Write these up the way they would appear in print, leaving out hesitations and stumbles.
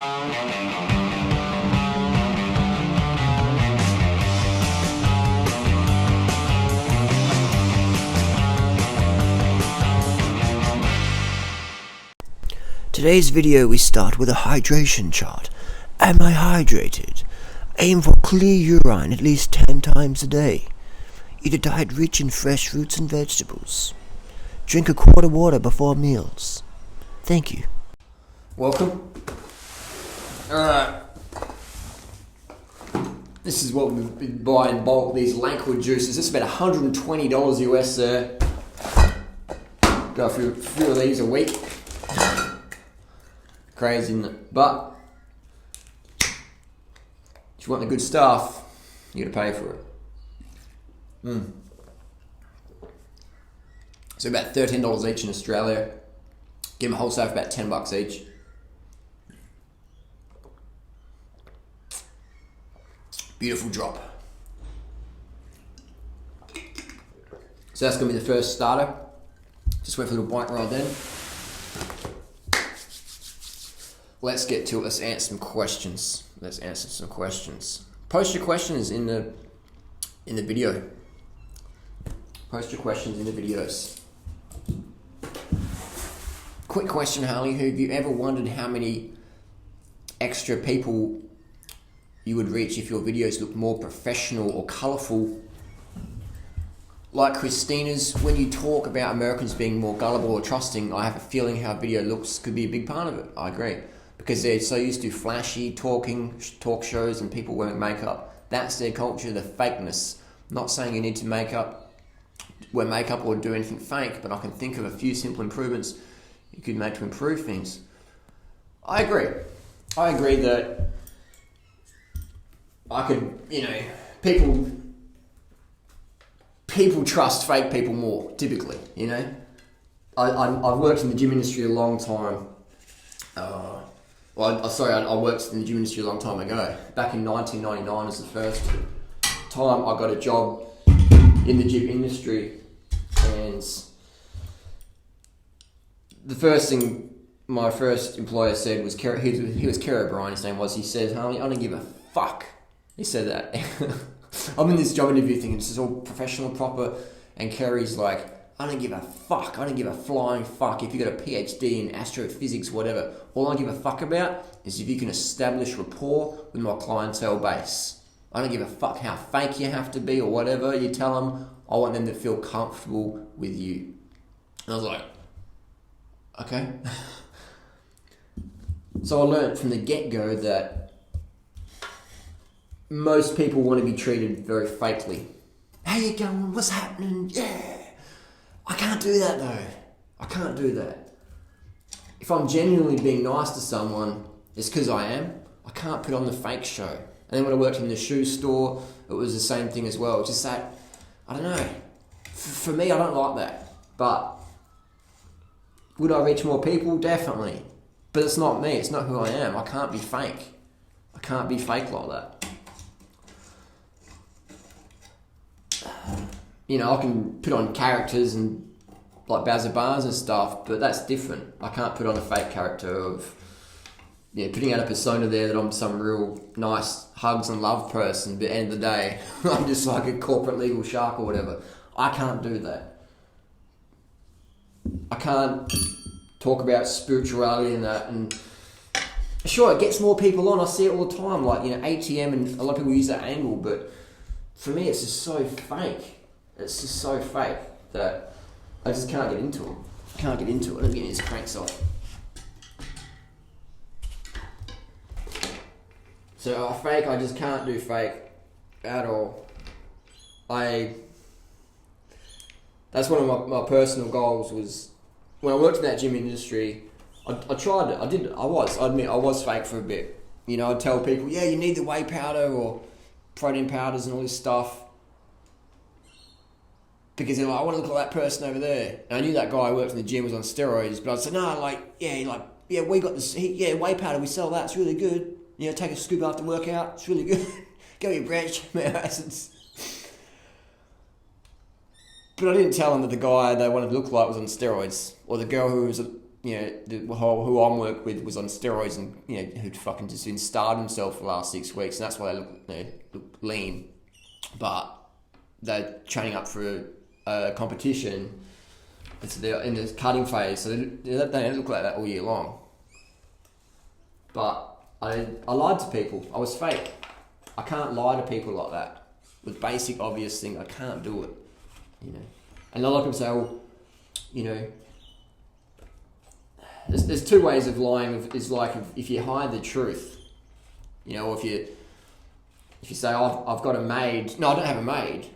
Today's video we start with a hydration chart. Am I hydrated? Aim for clear urine at least 10 times a day. Eat a diet rich in fresh fruits and vegetables. Drink a quart of water before meals. Thank you. Welcome. Alright. This is what we've been buying in bulk, these Lankwood juices. This is about $120 US there. Go through a few of these a week. Crazy, isn't it? But if you want the good stuff, you gotta pay for it. So about $13 each in Australia. Give them a wholesale for about $10 each. Beautiful drop. So that's gonna be the first starter. Just wait for a little bite ride then. Let's get to it. Let's answer some questions. Post your questions in the video. Post your questions in the videos. Quick question, Harley. Have you ever wondered how many extra people you would reach if your videos looked more professional or colourful? Like Christina's, when you talk about Americans being more gullible or trusting, I have a feeling how video looks could be a big part of it. I agree. Because they're so used to flashy talk shows and people wearing makeup. That's their culture, the fakeness. I'm not saying you need to wear makeup or do anything fake, but I can think of a few simple improvements you could make to improve things. I agree that I could, people trust fake people more, typically, I've worked in the gym industry a long time. I worked in the gym industry a long time ago. Back in 1999 was the first time I got a job in the gym industry, and the first thing my first employer said was, he was Kerry O'Brien, his name was, he said, "Harley, I don't give a fuck." He said that. I'm in this job interview thing, and this is all professional, proper, and Kerry's like, "I don't give a fuck. I don't give a flying fuck if you got a PhD in astrophysics, whatever. All I give a fuck about is if you can establish rapport with my clientele base. I don't give a fuck how fake you have to be or whatever you tell them. I want them to feel comfortable with you." And I was like, okay. So I learned from the get-go that most people want to be treated very fakely. "How you going? What's happening? Yeah." I can't do that though. I can't do that. If I'm genuinely being nice to someone, it's because I am. I can't put on the fake show. And then when I worked in the shoe store, it was the same thing as well. It's just that, I don't know. For me, I don't like that. But would I reach more people? Definitely. But it's not me. It's not who I am. I can't be fake. I can't be fake like that. I can put on characters and like Bazza Bars and stuff, but that's different. I can't put on a fake character of, putting out a persona there that I'm some real nice hugs and love person, but at the end of the day, I'm just like a corporate legal shark or whatever. I can't do that. I can't talk about spirituality and that, and sure, it gets more people on. I see it all the time, like, ATM, and a lot of people use that angle, but for me, it's just so fake. It's just so fake that I just can't get into it. Let me get these cranks off. So fake, I just can't do fake at all. That's one of my personal goals was, when I worked in that gym industry, I tried it. I admit I was fake for a bit. I'd tell people, yeah, you need the whey powder or protein powders and all this stuff. Because they're like, I want to look like that person over there. And I knew that guy who worked in the gym was on steroids, but I'd say, no, we got this, whey powder, we sell that, it's really good. Take a scoop after workout, it's really good. Go your branch, amino acids. But I didn't tell them that the guy they wanted to look like was on steroids, or the girl who was who I'm working with was on steroids and, who'd fucking just been starved himself for the last 6 weeks, and that's why they look lean. But they're training up for a competition, and so they're in the cutting phase, so they don't look like that all year long. But I lied to people. I was fake. I can't lie to people like that. With basic, obvious thing, I can't do it. And a lot of people say, well, there's two ways of lying. Is like if you hide the truth, or if you say, I've got a maid. No, I don't have a maid.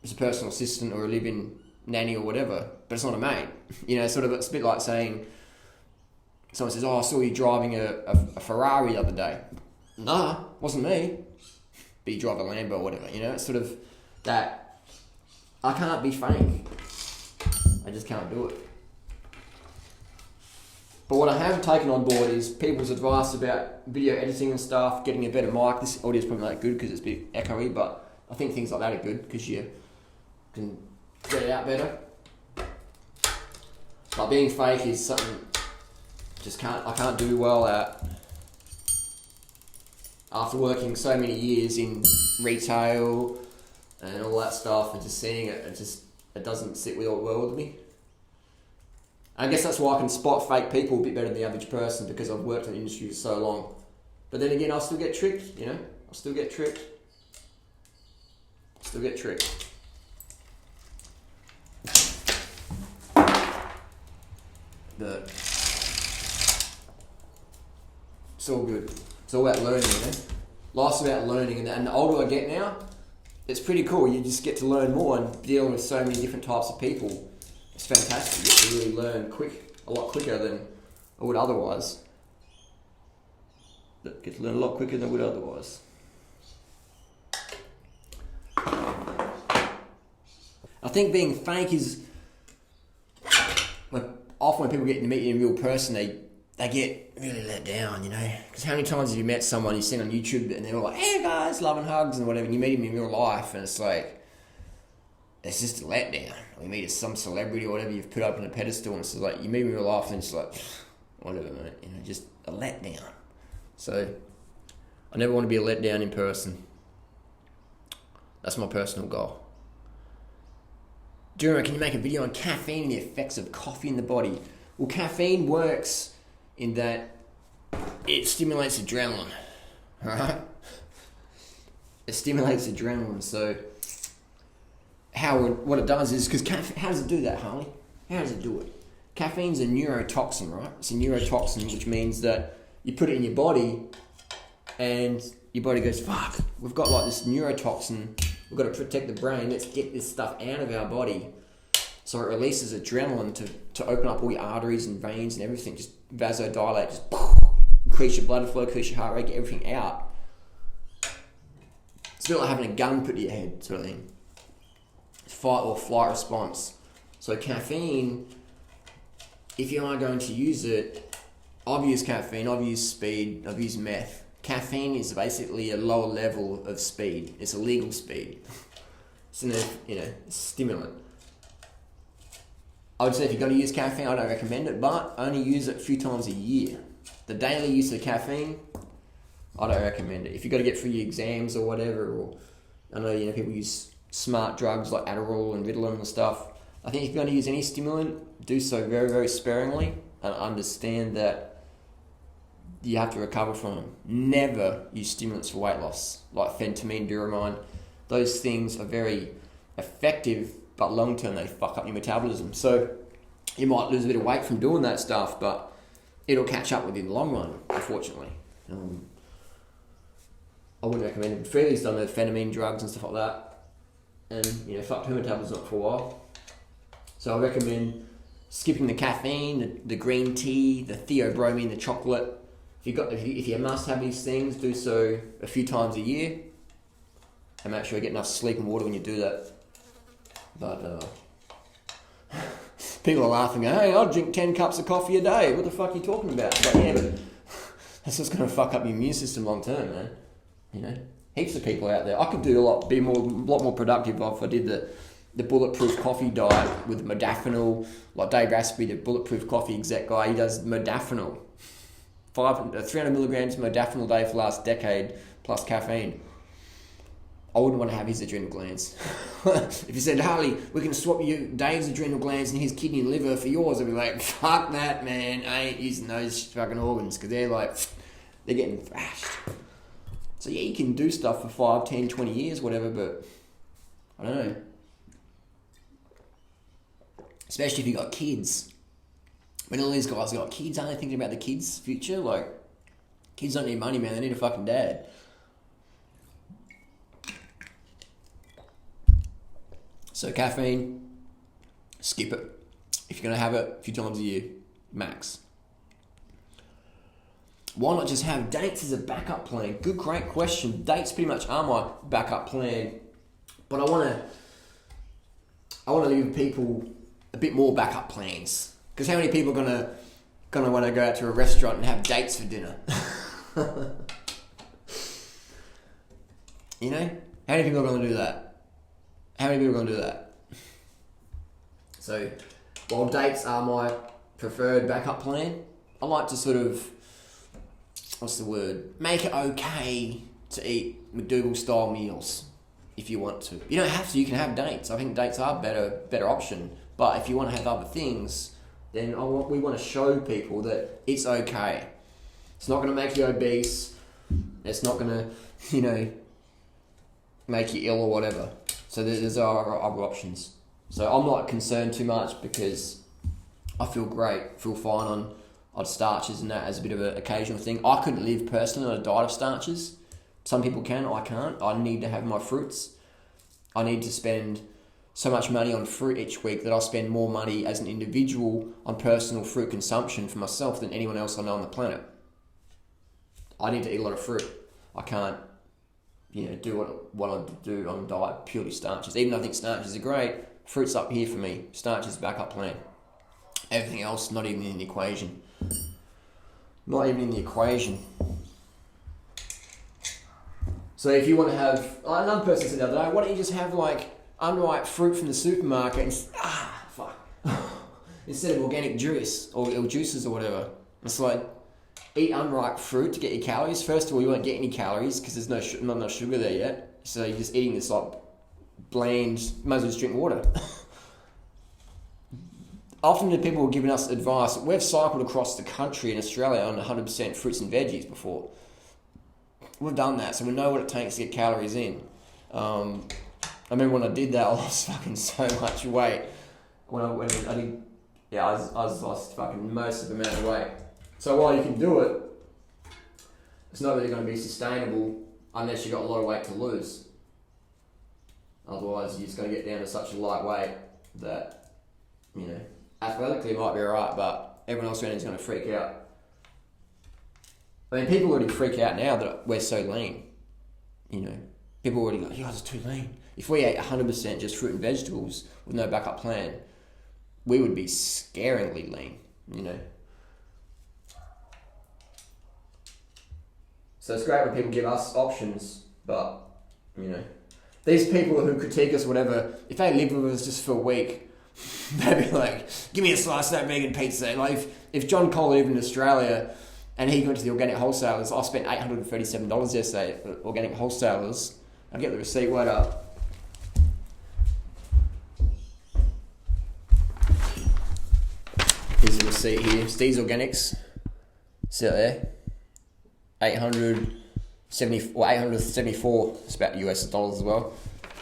It's a personal assistant or a live-in nanny or whatever, but it's not a maid. It's a bit like saying, someone says, I saw you driving a Ferrari the other day. Nah, wasn't me. But you drive a Lambo or whatever, it's sort of that. I can't be fake. I just can't do it. But what I have taken on board is people's advice about video editing and stuff, getting a better mic. This audio is probably not good because it's a bit echoey, but I think things like that are good because you can get it out better. But being fake is something I can't do well at. After working so many years in retail and all that stuff, and just seeing it, it doesn't sit well with me. I guess that's why I can spot fake people a bit better than the average person, because I've worked in the industry for so long. But then again, I'll still get tricked, I'll still get tricked. But it's all good. It's all about learning, Life's about learning, and the older I get now, it's pretty cool. You just get to learn more, and dealing with so many different types of people, it's fantastic. You get to really learn a lot quicker than I would otherwise. I think being fake is, often when people get to meet you in real person, they get really let down, Because how many times have you met someone you've seen on YouTube and they're all like, hey guys, love and hugs and whatever, and you meet them in real life and it's like, it's just a letdown. Or you meet some celebrity or whatever you've put up on a pedestal and it's like, you meet them in real life and it's like, whatever, mate, just a letdown. So, I never want to be a letdown in person. That's my personal goal. Do you reckon you make a video on caffeine and the effects of coffee in the body? Well, caffeine works in that it stimulates adrenaline, alright? It stimulates adrenaline, so what it does is, because how does it do that, Harley? How does it do it? Caffeine's a neurotoxin, right? It's a neurotoxin, which means that you put it in your body and your body goes, fuck, we've got like this neurotoxin, we've got to protect the brain, let's get this stuff out of our body. So it releases adrenaline to open up all your arteries and veins and everything, just vasodilate, just increase your blood flow, increase your heart rate, get everything out. It's a bit like having a gun put to your head, sort of thing. It's fight or flight response. So caffeine, if you are going to use it, I've used caffeine, I've used speed, I've used meth. Caffeine is basically a lower level of speed. It's a legal speed. It's a stimulant. I would say if you're going to use caffeine, I don't recommend it, but only use it a few times a year. The daily use of caffeine, I don't recommend it. If you've got to get through your exams or whatever, or I know people use smart drugs like Adderall and Ritalin and stuff. I think if you're going to use any stimulant, do so very, very sparingly and understand that you have to recover from them. Never use stimulants for weight loss, like phentermine, Duramine. Those things are very effective, but long term they fuck up your metabolism. So you might lose a bit of weight from doing that stuff, but it'll catch up with you in the long run, unfortunately. I wouldn't recommend it. Freely's done the phentermine drugs and stuff like that, and fucked her metabolism up for a while. So I recommend skipping the caffeine, the green tea, the theobromine, the chocolate. If you must have these things, do so a few times a year, and make sure you get enough sleep and water when you do that. But people are laughing, hey, I'll drink 10 cups of coffee a day. What the fuck are you talking about? But that's just going to fuck up your immune system long term, man. Heaps of people out there. I could do a lot more productive if I did the bulletproof coffee diet with modafinil, like Dave Asprey, the bulletproof coffee exec guy, he does modafinil. 300 milligrams of modafinil a day for the last decade, plus caffeine. I wouldn't want to have his adrenal glands. If you said, Harley, we can swap you Dave's adrenal glands and his kidney and liver for yours, I'd be like, fuck that, man. I ain't using those fucking organs, because they're getting thrashed. So yeah, you can do stuff for 5, 10, 20 years, whatever, but I don't know. Especially if you got kids. When all these guys got kids, aren't they thinking about the kids' future? Like, kids don't need money, man. They need a fucking dad. So caffeine, skip it. If you're going to have it a few times a year, max. Why not just have dates as a backup plan? Good, great question. Dates pretty much are my backup plan. But I want to leave people a bit more backup plans. Because how many people are gonna want to go out to a restaurant and have dates for dinner? You know? How many people are going to do that? How many people are going to do that? So, while dates are my preferred backup plan, I like to sort of, make it okay to eat McDougall-style meals if you want to. You don't have to, you can have dates. I think dates are a better option. But if you want to have other things, then we want to show people that it's okay. It's not going to make you obese. It's not going to, make you ill or whatever. So there's other options. So I'm not concerned too much because I feel great, feel fine on starches and that as a bit of an occasional thing. I couldn't live personally on a diet of starches. Some people can, I can't. I need to have my fruits. I need to spend so much money on fruit each week that I'll spend more money as an individual on personal fruit consumption for myself than anyone else I know on the planet. I need to eat a lot of fruit. I can't, do what I do on a diet purely starches. Even though I think starches are great, fruit's up here for me. Starch is backup plan. Everything else, not even in the equation. Not even in the equation. So if you want to have, another person said the other day, why don't you just have unripe fruit from the supermarket and instead of organic juice or juices or whatever. It's like, eat unripe fruit to get your calories. First of all, you won't get any calories because there's not enough sugar there yet. So you're just eating this bland, might as well just drink water. Often the people are giving us advice. We've cycled across the country in Australia on 100% fruits and veggies before. We've done that, so we know what it takes to get calories in. I remember when I did that, I lost fucking so much weight. I lost fucking most of the amount of weight. So while you can do it, it's not really going to be sustainable unless you've got a lot of weight to lose. Otherwise, you're just going to get down to such a light weight that, athletically it might be alright, but everyone else around you is going to freak out. I mean, people already freak out now that we're so lean. People already go, you guys are too lean. If we ate 100% just fruit and vegetables with no backup plan, we would be scaringly lean, So it's great when people give us options, but, these people who critique us, whatever, if they live with us just for a week, they'd be like, give me a slice of that vegan pizza. Like, if John Cole lived in Australia and he went to the organic wholesalers, I spent $837 yesterday at organic wholesalers. I'll get the receipt right up. Here's the receipt here. Steve's Organics. See it there? 874, it's about US dollars as well.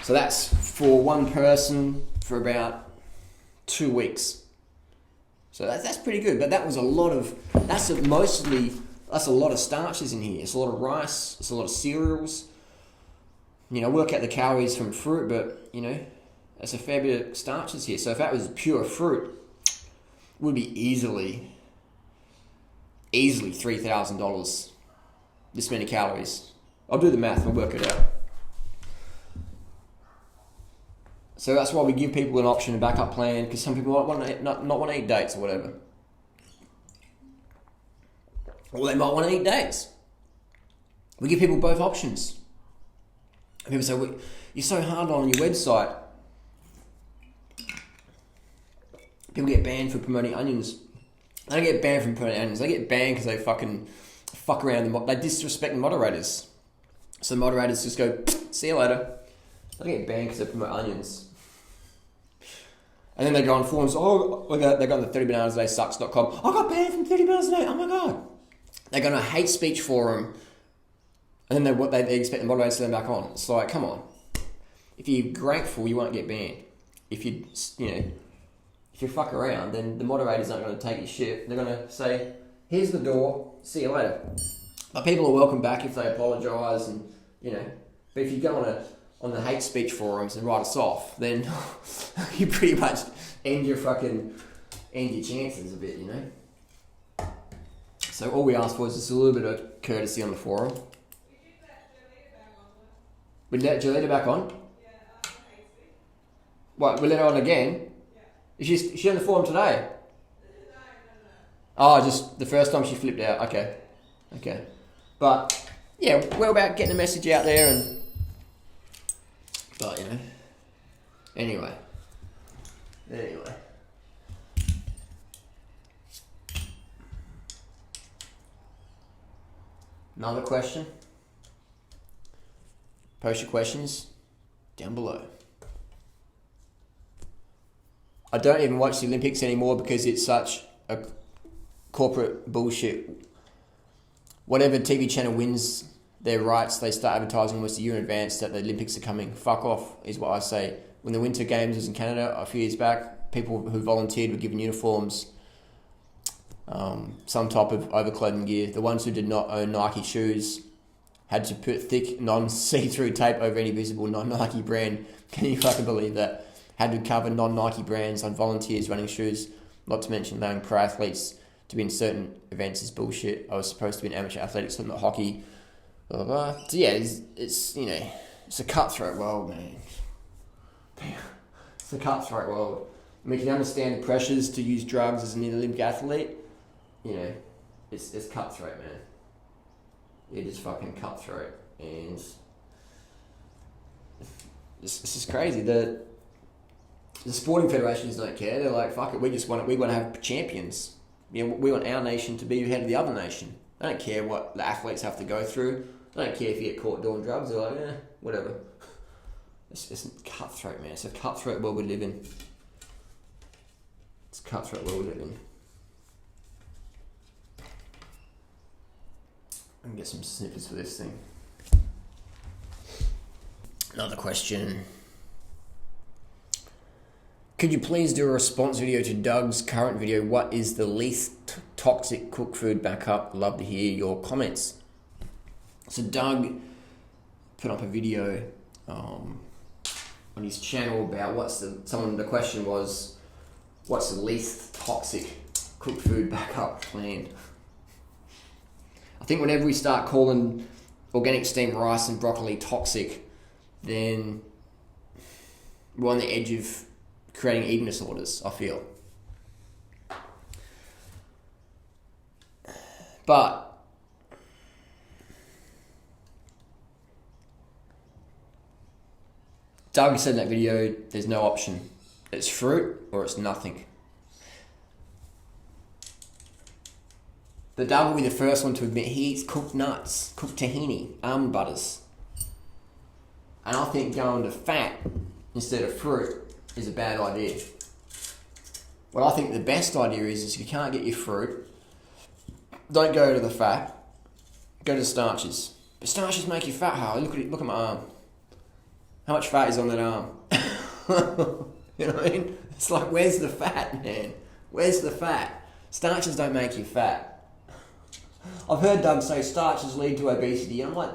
So that's for one person for about 2 weeks. So that's pretty good, but that's a lot of starches in here. It's a lot of rice, it's a lot of cereals. Work out the calories from fruit, but that's a fair bit of starches here. So if that was pure fruit, it would be easily $3,000. This many calories. I'll do the math, I'll work it out. So that's why we give people an option, a backup plan, because some people might not want to eat dates or whatever. Or they might want to eat dates. We give people both options. And people say, well, you're so hard on your website. People get banned for promoting onions. They don't get banned from promoting onions. They get banned because they fucking fuck around. They disrespect the moderators. So the moderators just go, see you later. They don't get banned because they promote onions. And then they go on forums, they go on the 30bananasadayssucks.com. I got banned from 30 bananas a day, oh my god. They go on a hate speech forum, and then they expect the moderators to let them back on. It's like, come on. If you're grateful, you won't get banned. If you fuck around, then the moderators aren't going to take your shit. They're going to say, here's the door, see you later. But people are welcome back if they apologise, and But if you go on the hate speech forums and write us off, then you pretty much end your chances a bit, So all we ask for is just a little bit of courtesy on the forum. We let Jolita back on? What, we let her on again? Yeah. Is she on the forum today? No. Oh, just the first time she flipped out. Okay. But, yeah, we're about getting the message out there But, Anyway. Another question? Post your questions down below. I don't even watch the Olympics anymore because it's such a corporate bullshit. Whatever TV channel wins their rights, they start advertising almost a year in advance that the Olympics are coming. Fuck off, is what I say. When the Winter Games was in Canada a few years back, people who volunteered were given uniforms, some type of overclothing gear. The ones who did not own Nike shoes had to put thick, non-see-through tape over any visible non-Nike brand. Can you fucking believe that? Had to cover non-Nike brands on volunteers running shoes, not to mention allowing pro athletes to be in certain events is bullshit. I was supposed to be in amateur athletics, not hockey. Blah, blah, blah. So yeah, it's a cutthroat world, man. It's a cutthroat world. I mean, you can understand the pressures to use drugs as an Olympic athlete. It's cutthroat, man. It is fucking cutthroat, and it's just crazy. The sporting federations don't care. They're like, fuck it, we want to have champions. We want our nation to be ahead of the other nation. They don't care what the athletes have to go through. They don't care if you get caught doing drugs. They're like, whatever. It's cutthroat, man. It's a cutthroat world we live in. It's a cutthroat world we live in. I can get some snippets for this thing. Another question. Could you please do a response video to Doug's current video? What is the least toxic cooked food backup? Love to hear your comments. So Doug put up a video on his channel about the question was, what's the least toxic cooked food backup plan? I think whenever we start calling organic steamed rice and broccoli toxic, then we're on the edge of creating eating disorders, I feel. But Doug said in that video, there's no option. It's fruit or it's nothing. But Doug will be the first one to admit he eats cooked nuts, cooked tahini, almond butters. And I think going to fat instead of fruit is a bad idea. What I think the best idea is if you can't get your fruit, don't go to the fat, go to starches. But starches make you fat, Harley. Look at my arm. How much fat is on that arm? You know what I mean? It's like, where's the fat, man? Where's the fat? Starches don't make you fat. I've heard Doug say starches lead to obesity. I'm like,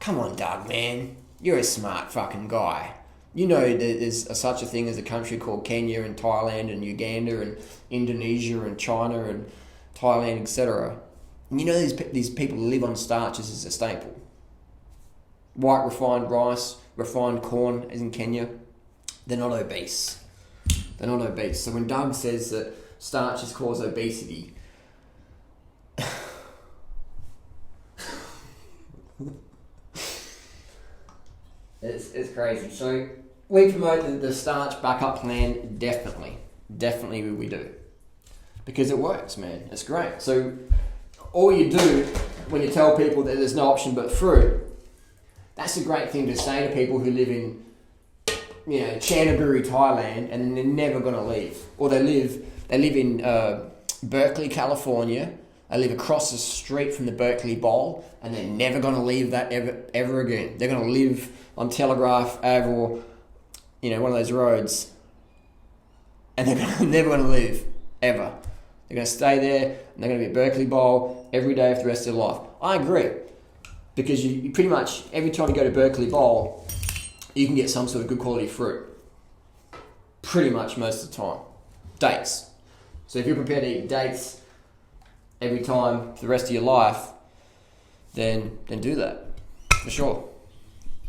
come on, Doug, man. You're a smart fucking guy. You know there's such a thing as a country called Kenya and Thailand and Uganda and Indonesia and China and Thailand, etc. And you know these people live on starches as a staple. White refined rice, refined corn, as in Kenya, they're not obese. They're not obese. So when Doug says that starches cause obesity, it's crazy. So we promote the starch backup plan, definitely. definitely we do. Because it works, man. It's great. So all you do when you tell people that there's no option but fruit, that's a great thing to say to people who live in, Chanthaburi, Thailand, and they're never going to leave. Or they live in Berkeley, California. They live across the street from the Berkeley Bowl, and they're never going to leave that ever again. They're going to live on Telegraph Ave or, one of those roads, and they're never going to leave, ever. They're going to stay there, and they're going to be at Berkeley Bowl every day for the rest of their life. I agree, because you pretty much, every time you go to Berkeley Bowl, you can get some sort of good quality fruit. Pretty much most of the time. Dates. So if you're prepared to eat dates every time for the rest of your life, then do that. For sure.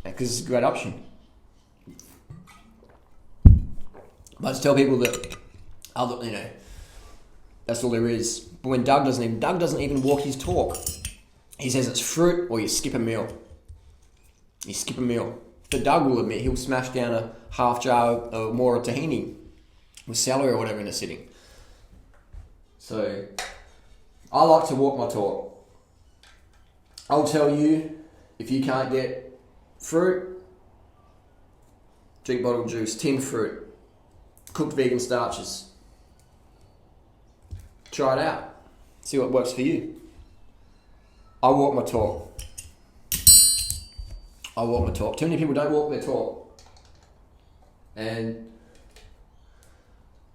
Because it's a great option. But to tell people that, that's all there is. But when Doug doesn't even walk his talk. He says it's fruit or you skip a meal. You skip a meal. But Doug will admit he'll smash down a half jar or more of tahini with celery or whatever in a sitting. So I like to walk my talk. I'll tell you, if you can't get fruit, drink bottled juice, tinned fruit, cooked vegan starches. Try it out. See what works for you. I walk my talk. Too many people don't walk their talk. And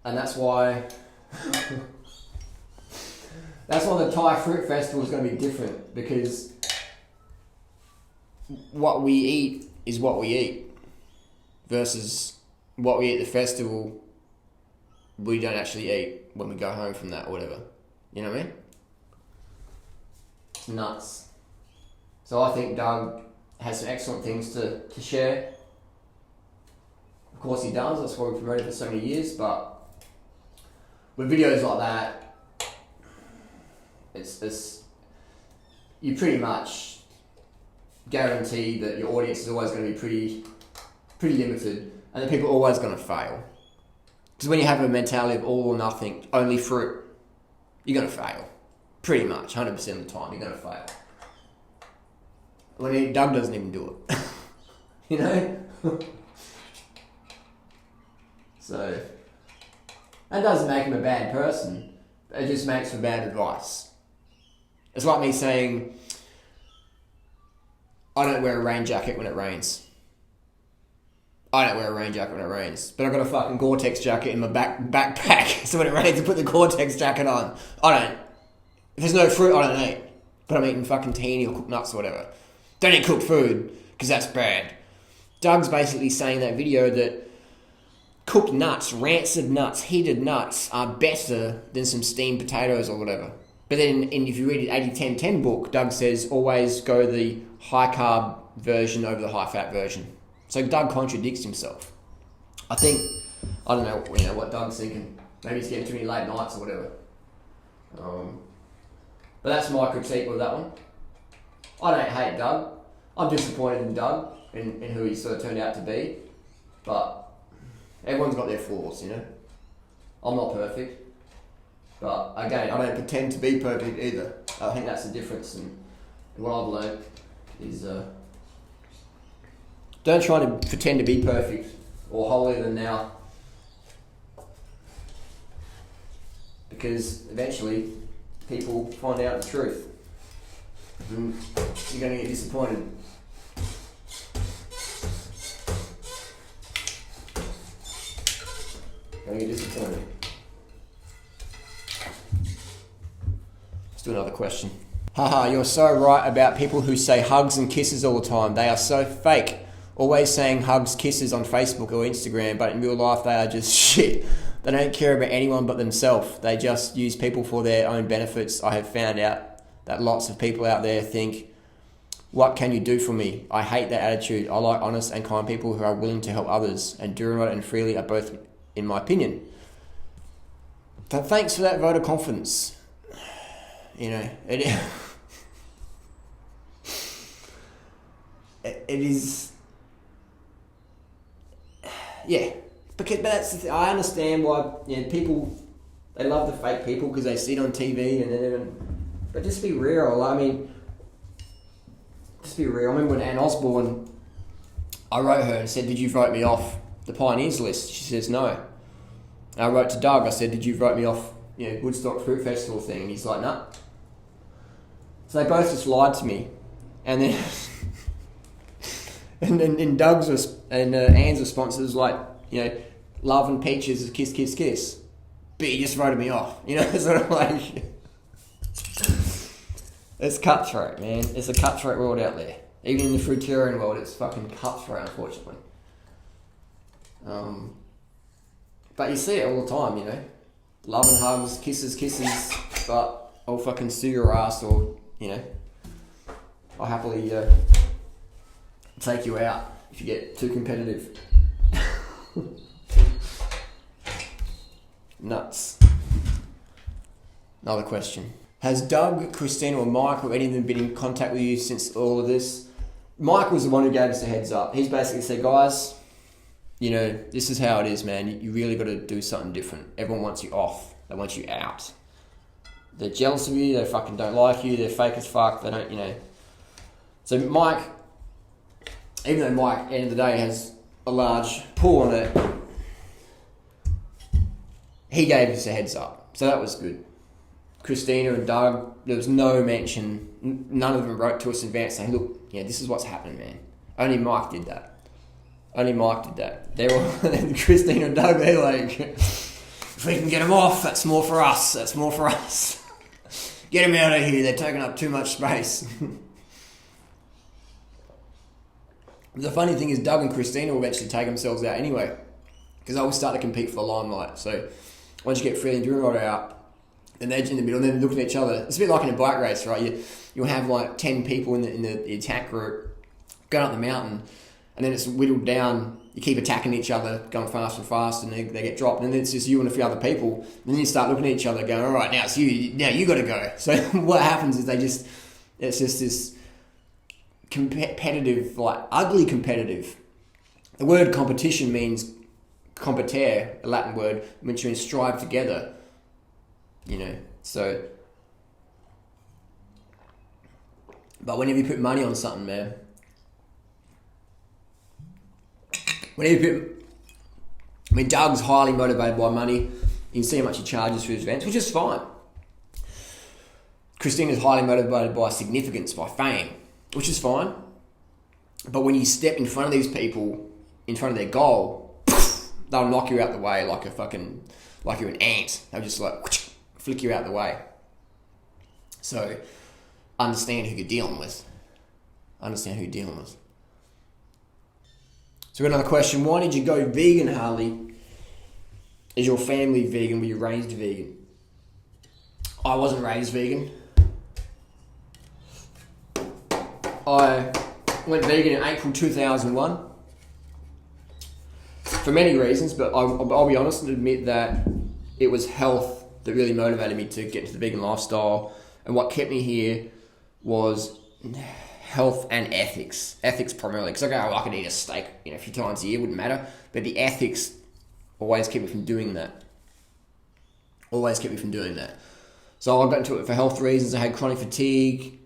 that's why the Thai Fruit Festival is going to be different, because what we eat is what we eat versus what we eat at the festival we don't actually eat when we go home from that or whatever. You know what I mean? It's nuts. So I think Doug has some excellent things to share. Of course he does, that's why we've promoted it for so many years, but with videos like that, it's you pretty much guarantee that your audience is always going to be pretty limited, and that people are always going to fail. Because when you have a mentality of all or nothing, only fruit, you're going to fail. Pretty much, 100% of the time, you're going to fail. Doug doesn't even do it. You know? So, that doesn't make him a bad person. It just makes for bad advice. It's like me saying, I don't wear a rain jacket when it rains. I don't wear a rain jacket when it rains. But I've got a fucking Gore-Tex jacket in my backpack. So when it rains, I put the Gore-Tex jacket on. I don't. If there's no fruit, I don't eat. But I'm eating fucking tahini or cooked nuts or whatever. Don't eat cooked food, because that's bad. Doug's basically saying in that video that cooked nuts, rancid nuts, heated nuts are better than some steamed potatoes or whatever. But then if you read the 80-10-10 book, Doug says always go the high-carb version over the high-fat version. So Doug contradicts himself. I don't know what Doug's thinking. Maybe he's getting too many late nights or whatever. But that's my critique with that one. I don't hate Doug. I'm disappointed in Doug and who he sort of turned out to be. But everyone's got their flaws, you know. I'm not perfect. But again, I don't pretend to be perfect either. I think that's the difference. And what I've learned is don't try to pretend to be perfect or holier than thou. Because eventually people find out the truth. And you're going to get disappointed. Going to get disappointed. Let's do another question. Haha, you're so right about people who say hugs and kisses all the time. They are so fake. Always saying hugs, kisses on Facebook or Instagram, but in real life they are just shit. They don't care about anyone but themselves. They just use people for their own benefits. I have found out that lots of people out there think, what can you do for me? I hate that attitude. I like honest and kind people who are willing to help others, and doing it and freely are both, in my opinion. But thanks for that vote of confidence. You know, it is... Yeah, But I understand why people, they love the fake people because they see it on TV but just be real. I mean, just be real. I remember when Anne Osborne, I wrote her and said, "Did you vote me off the Pioneers list?" She says no. And I wrote to Doug. I said, "Did you vote me off Woodstock Fruit Festival thing?" And he's like, "No." So they both just lied to me, and then and Doug's and Anne's response was like, love and peaches is kiss, kiss, kiss. But you just voted me off. Sort of like... It's cutthroat, man. It's a cutthroat world out there. Even in the fruitarian world, it's fucking cutthroat, unfortunately. But you see it all the time, Love and hugs, kisses, but I'll fucking sue your ass or, I'll happily take you out if you get too competitive. Nuts. Another question. Has Doug, Christina or Mike or any of them been in contact with you since all of this? Mike was the one who gave us a heads up. He's basically said, guys, this is how it is, man. You really got to do something different. Everyone wants you off. They want you out. They're jealous of you. They fucking don't like you. They're fake as fuck. They don't, So Mike, even though Mike, at the end of the day, has a large pull on it, he gave us a heads up. So that was good. Christina and Doug, there was no mention. None of them wrote to us in advance saying, look, this is what's happening, man. Only Mike did that. They were, Christina and Doug, they're like, if we can get them off, that's more for us. Get them out of here. They're taking up too much space. The funny thing is Doug and Christina will eventually take themselves out anyway, because they will start to compete for the limelight. So once you get Freely and Durand out, and they're in the middle, and then looking at each other. It's a bit like in a bike race, right? You'll have like 10 people in the attack group going up the mountain, and then it's whittled down. You keep attacking each other, going fast and fast, and they get dropped, and then it's just you and a few other people. And then you start looking at each other, going, "All right, now it's you. Now you got to go." So what happens is it's just this competitive, like ugly competitive. The word competition means competare, a Latin word, which means strive together. So, but whenever you put money on something, man, Doug's highly motivated by money. You can see how much he charges for his events, which is fine. Christina's highly motivated by significance, by fame, which is fine. But when you step in front of these people, in front of their goal, they'll knock you out the way like you're an ant. They'll just flick you out the way. So, understand who you're dealing with. So we've got another question. Why did you go vegan, Harley? Is your family vegan? Were you raised vegan? I wasn't raised vegan. I went vegan in April 2001. For many reasons, but I'll be honest and admit that it was health that really motivated me to get into the vegan lifestyle. And what kept me here was health and ethics. Ethics primarily, because I could eat a steak a few times a year, wouldn't matter. But the ethics always kept me from doing that. So I got into it for health reasons. I had chronic fatigue,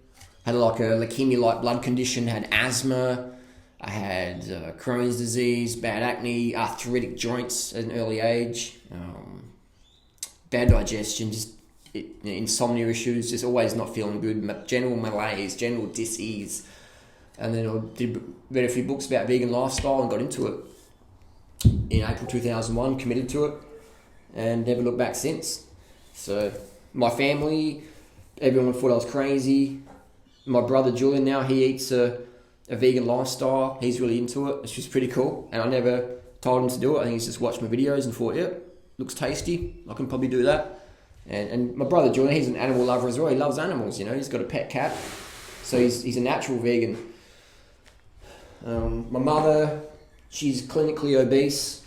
had a leukemia-like blood condition, had asthma, I had Crohn's disease, bad acne, arthritic joints at an early age, bad digestion, just insomnia issues, just always not feeling good, general malaise, general dis-ease. And then I read a few books about vegan lifestyle and got into it in April 2001, committed to it, and never looked back since. So my family, everyone thought I was crazy. My brother Julian now, he eats a vegan lifestyle. He's really into it. It's just pretty cool. And I never told him to do it. I think he's just watched my videos and thought, yeah, looks tasty. I can probably do that. And my brother Julian, he's an animal lover as well. He loves animals, He's got a pet cat. So he's a natural vegan. My mother, she's clinically obese.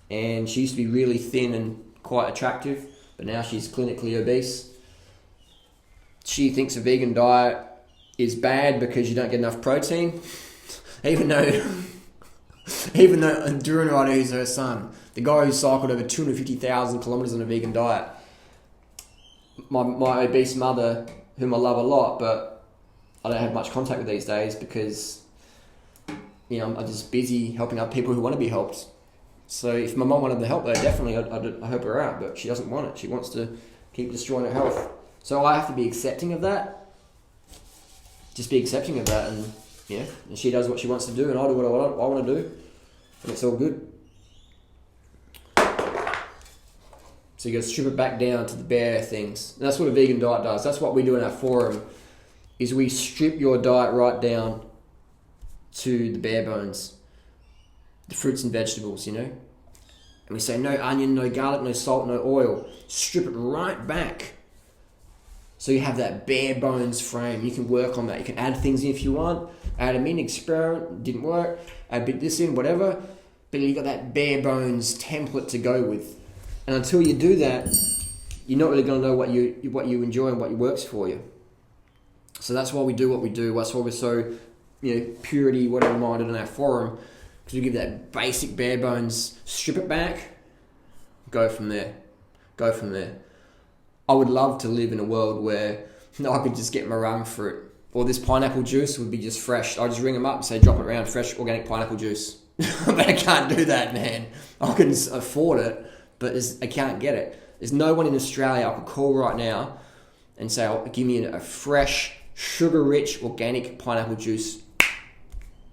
And she used to be really thin and quite attractive. But now she's clinically obese. She thinks a vegan diet is bad because you don't get enough protein. Even though Even though a endurance rider who's her son, the guy who cycled over 250,000 kilometers on a vegan diet, my obese mother, whom I love a lot, but I don't have much contact with these days because, I'm just busy helping out people who want to be helped. So if my mum wanted to help her, definitely I'd help her out, but she doesn't want it. She wants to keep destroying her health. So I have to be accepting of that. Just be accepting of that, and and she does what she wants to do, and I do what I want to do, and it's all good. So you got to strip it back down to the bare things. And that's what a vegan diet does. That's what we do in our forum, is we strip your diet right down to the bare bones. The fruits and vegetables, And we say no onion, no garlic, no salt, no oil. Strip it right back. So you have that bare bones frame. You can work on that. You can add things in if you want. Add them in, experiment, didn't work. Add a bit this in, whatever. But you got that bare bones template to go with. And until you do that, you're not really going to know what you enjoy and what works for you. So that's why we do what we do. That's why we're so, purity, whatever minded in our forum. Because we give that basic bare bones, strip it back, go from there. I would love to live in a world where I could just get meringue fruit. Or this pineapple juice would be just fresh. I just ring them up and say, drop it around, fresh organic pineapple juice. But I can't do that, man. I can afford it, but I can't get it. There's no one in Australia I could call right now and say, give me a fresh, sugar-rich, organic pineapple juice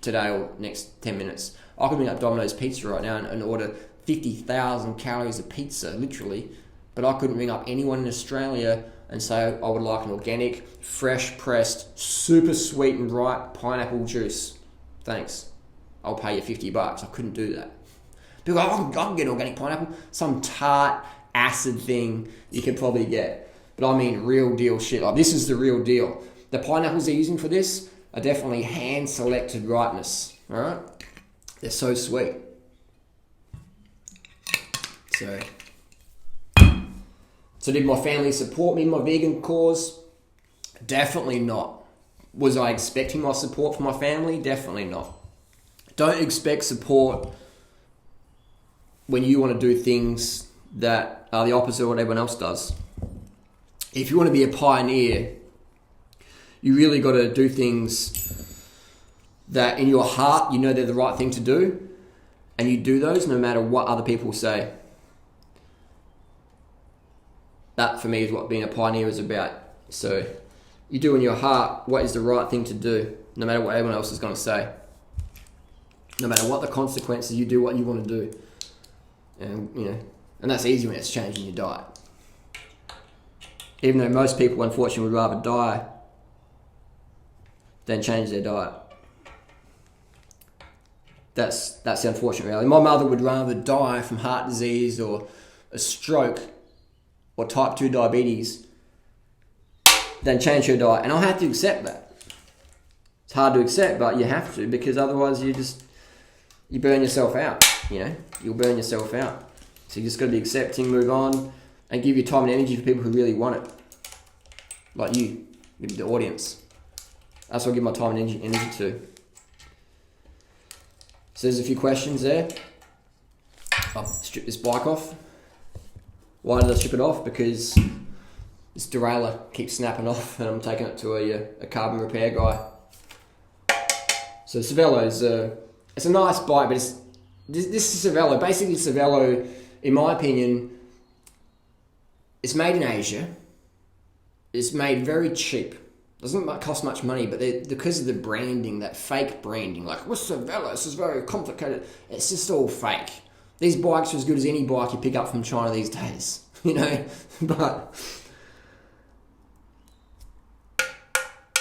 today or next 10 minutes. I could bring up Domino's Pizza right now and order 50,000 calories of pizza, literally. But I couldn't ring up anyone in Australia and say I would like an organic, fresh pressed, super sweet and ripe pineapple juice. Thanks. I'll pay you $50. I couldn't do that. People go, I can get organic pineapple. Some tart, acid thing you could probably get. But I mean real deal shit. Like, this is the real deal. The pineapples they're using for this are definitely hand-selected ripeness. Alright? They're so sweet. So did my family support me in my vegan cause? Definitely not. Was I expecting my support from my family? Definitely not. Don't expect support when you want to do things that are the opposite of what everyone else does. If you want to be a pioneer, you really got to do things that in your heart you know they're the right thing to do, and you do those no matter what other people say. That for me is what being a pioneer is about. So you do in your heart what is the right thing to do, no matter what everyone else is going to say. No matter what the consequences, you do what you want to do. And that's easy when it's changing your diet. Even though most people unfortunately would rather die than change their diet. That's the unfortunate reality. My mother would rather die from heart disease or a stroke or type 2 diabetes than change her diet. And I have to accept that. It's hard to accept, but you have to, because otherwise you burn yourself out, You'll burn yourself out. So you just got to be accepting, move on, and give your time and energy for people who really want it. Like you, the audience. That's what I give my time and energy to. So there's a few questions there. I'll strip this bike off. Why did I strip it off? Because this derailleur keeps snapping off and I'm taking it to a carbon repair guy. So Cervelo is it's a nice bike, but this is Cervelo. Basically, Cervelo, in my opinion, it's made in Asia. It's made very cheap. Doesn't cost much money, but because of the branding, that fake branding, like, what's Cervelo? This is very complicated. It's just all fake. These bikes are as good as any bike you pick up from China these days, But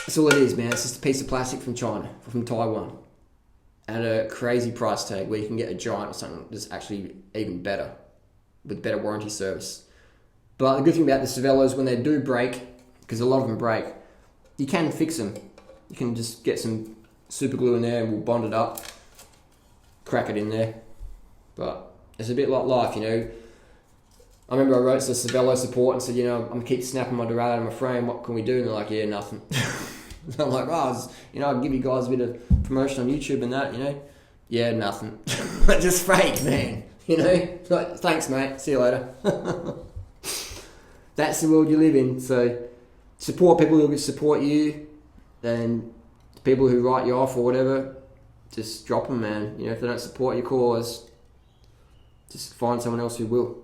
that's all it is, man. It's just a piece of plastic from China, from Taiwan, at a crazy price tag where you can get a Giant or something that's actually even better, with better warranty service. But the good thing about the Cervelos, when they do break, because a lot of them break, you can fix them. You can just get some super glue in there and we'll bond it up, crack it in there. But it's a bit like life, I remember I wrote to the Cervelo support and said, I'm keep snapping my derailleur in my frame. What can we do? And they're like, yeah, nothing. I'm like, I'll give you guys a bit of promotion on YouTube and that, Yeah, nothing. Just fake, man. You know? Like, thanks, mate. See you later. That's the world you live in. So support people who support you, and people who write you off or whatever, just drop them, man. You know, if they don't support your cause, just find someone else who will.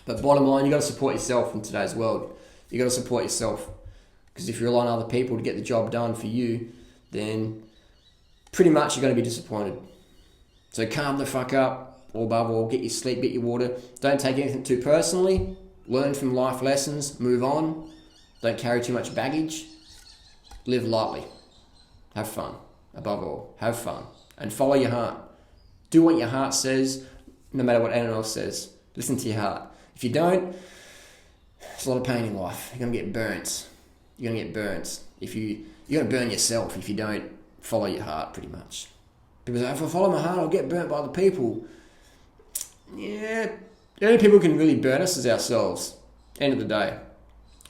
But bottom line, you got to support yourself in today's world. You got to support yourself, because if you rely on other people to get the job done for you, then pretty much you're going to be disappointed. So calm the fuck up, or above all, get your sleep, get your water. Don't take anything too personally. Learn from life lessons. Move on. Don't carry too much baggage. Live lightly. Have fun. Above all, have fun. And follow your heart. Do what your heart says, no matter what anyone else says. Listen to your heart. If you don't, there's a lot of pain in life. You're going to get burnt. You're going to get burnt. You're going to burn yourself if you don't follow your heart, pretty much. People say, if I follow my heart, I'll get burnt by other people. Yeah, the only people who can really burn us is ourselves, end of the day.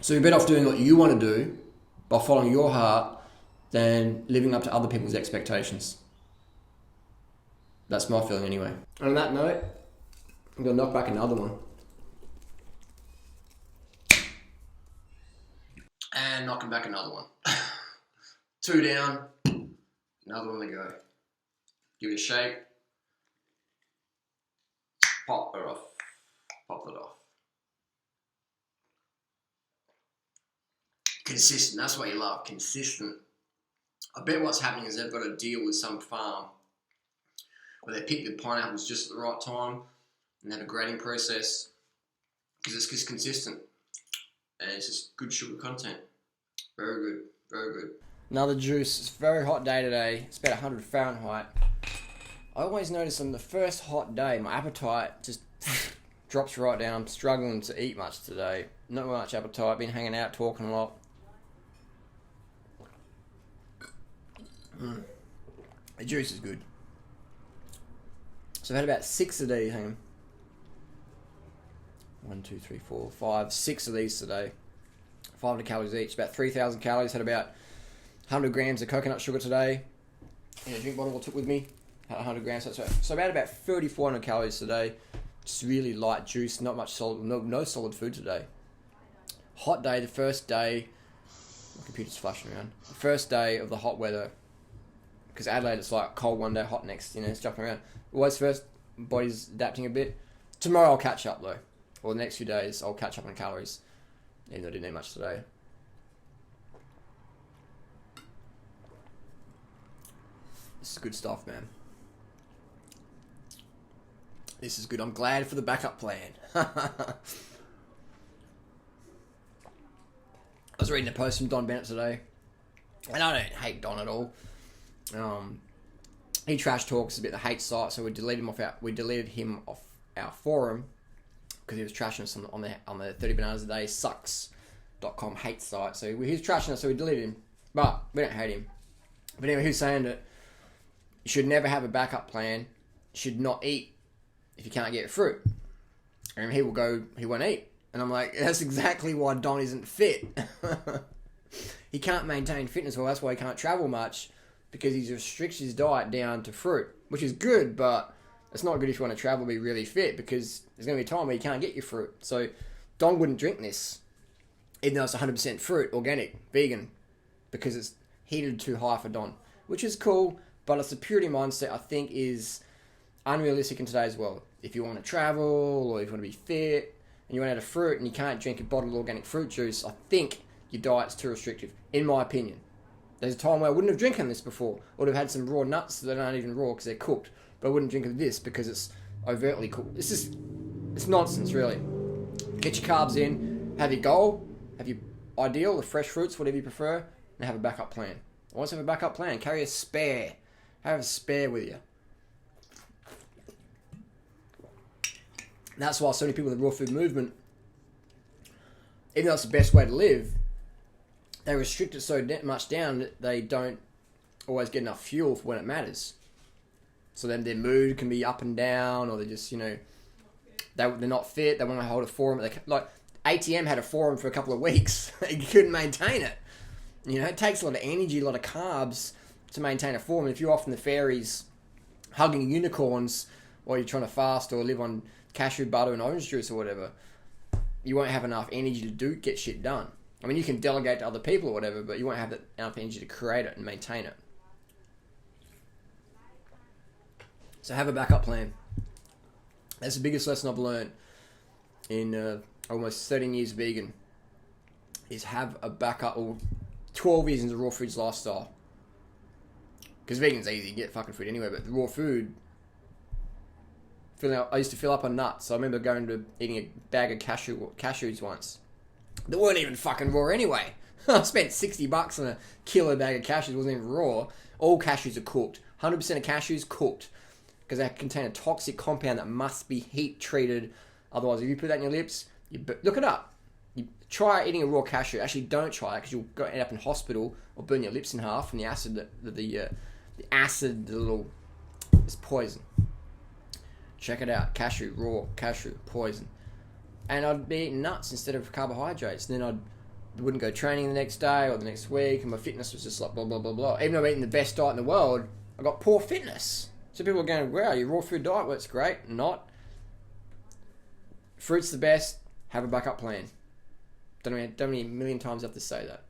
So you're better off doing what you want to do by following your heart than living up to other people's expectations. That's my feeling anyway. And on that note, I'm going to knock back another one. And knocking back another one. 2 down, another one to go. Give it a shake. Pop it off. Pop it off. Consistent, that's what you love, consistent. I bet what's happening is they've got a deal with some farm where they pick the pineapples just at the right time and have a grading process, because it's just consistent and it's just good sugar content. Very good, very good. Another juice. It's a very hot day today. It's about 100 Fahrenheit. I always notice on the first hot day, my appetite just drops right down. I'm struggling to eat much today. Not much appetite. Been hanging out, talking a lot. The juice is good. So I've had about 6 of these. Hang on. 1, 2, 3, 4, 5, 6 of these today. 500 calories each. About 3,000 calories. Had about 100 grams of coconut sugar today. In a drink bottle I took with me. Had 100 grams. So about 3,400 calories today. Just really light juice. Not much solid. No solid food today. Hot day. The first day. My computer's flashing around. The first day of the hot weather. Because Adelaide, it's like cold one day, hot next. You know, it's jumping around. Always first, body's adapting a bit. Tomorrow I'll catch up though. Or the next few days I'll catch up on calories. Even though I didn't eat much today. This is good stuff, man. This is good. I'm glad for the backup plan. I was reading a post from Don Bennett today. And I don't hate Don at all. He trash talks a bit the hate site, so we deleted him off our forum because he was trashing us on the 30 Bananas a Day sucks.com hate site. So he was trashing us, so we deleted him. But we don't hate him. But anyway, he was saying that you should never have a backup plan. You should not eat if you can't get fruit. And he won't eat. And I'm like, that's exactly why Don isn't fit. He can't maintain fitness well. That's why he can't travel much, because he restricts his diet down to fruit, which is good, but it's not good if you want to travel and be really fit, because there's going to be a time where you can't get your fruit. So Don wouldn't drink this, even though it's 100% fruit, organic, vegan, because it's heated too high for Don, which is cool, but it's a purity mindset I think is unrealistic in today's world. If you want to travel, or if you want to be fit, and you want to have a fruit, and you can't drink a bottle of organic fruit juice, I think your diet's too restrictive, in my opinion. There's a time where I wouldn't have drinking this before. I would have had some raw nuts that aren't even raw because they're cooked. But I wouldn't drink of this because it's overtly cooked. It's nonsense, really. Get your carbs in, have your goal, have your ideal, the fresh fruits, whatever you prefer, and have a backup plan. Always have a backup plan. Carry a spare. Have a spare with you. And that's why so many people in the raw food movement, even though it's the best way to live, they restrict it so much down that they don't always get enough fuel for when it matters. So then their mood can be up and down, or they're just, they're not fit. They want to hold a forum. Like ATM had a forum for a couple of weeks. He couldn't maintain it. It takes a lot of energy, a lot of carbs to maintain a forum. If you're off in the fairies hugging unicorns while you're trying to fast or live on cashew butter and orange juice or whatever, you won't have enough energy to get shit done. I mean, you can delegate to other people or whatever, but you won't have enough energy to create it and maintain it. So have a backup plan. That's the biggest lesson I've learned in almost 13 years vegan, is have a backup, or 12 years into raw foods lifestyle. Because vegan's easy, you get fucking food anyway, but the raw food, I used to fill up on nuts. So I remember going to eating a bag of cashews once. They weren't even fucking raw anyway. I spent $60 on a kilo bag of cashews. It wasn't even raw. All cashews are cooked. 100% of cashews cooked. Because they contain a toxic compound that must be heat treated. Otherwise, if you put that in your lips, look it up. You try eating a raw cashew. Actually, don't try it because you'll end up in hospital or burn your lips in half from the acid. The acid, is poison. Check it out. Cashew, raw cashew, poison. And I'd be eating nuts instead of carbohydrates. And then I wouldn't go training the next day or the next week, and my fitness was just like blah, blah, blah, blah. Even though I'm eating the best diet in the world, I got poor fitness. So people are going, wow, your raw food diet works great. Not. Fruit's the best. Have a backup plan. Don't know how many million times I have to say that.